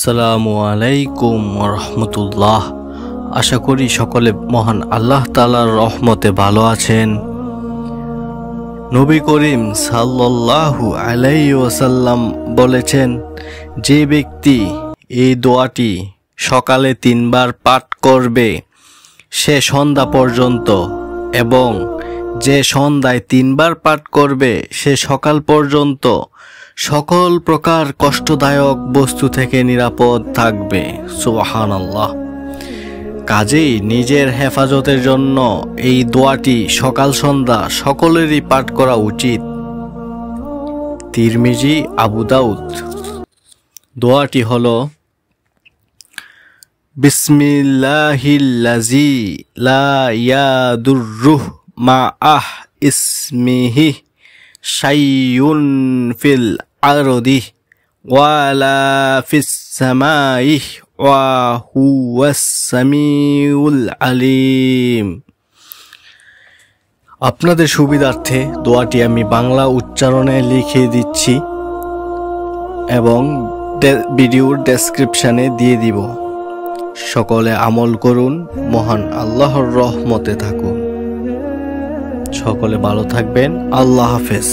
আসসালামু আলাইকুম রহমতুল্লাহ। আশা করি সকলে মহান আল্লাহ তাআলার রহমতে ভালো আছেন। নবী করিম সাল্লাল্লাহু আলাইহি ওয়াসাল্লাম বলেছেন, যে ব্যক্তি এই দোয়াটি সকালে 3 বার পাঠ করবে সে সন্ধ্যা পর্যন্ত, এবং যে সন্ধ্যায় 3 বার পাঠ করবে সে সকাল পর্যন্ত সকল প্রকার কষ্টদায়ক বস্তু থেকে নিরাপদ থাকবে। সুবহানাল্লাহ। কাজেই নিজের হেফাজতের জন্য এই দোয়াটি সকাল সন্ধ্যা সকলেরই পাঠ করা উচিত। তিরমিজি, আবু দাউদ। দোয়াটি হলো, বিসমিল্লাহিল্লাযী লা ইয়াদুররু মাআহ ইসমিহি শাইউন ফিল আরদি ওয়ালা ফিস সামাই ওয়া হুয়াস সামিউল আলিম। আপনাদের সুবিধার্থে দোয়াটি আমি বাংলা উচ্চারণে লিখে দিচ্ছি এবং ভিডিওর ডেসক্রিপশনে দিয়ে দিব। সকলে আমল করুন, মহান আল্লাহর রহমতে থাকুন। সকলে ভালো থাকবেন। আল্লাহ হাফেজ।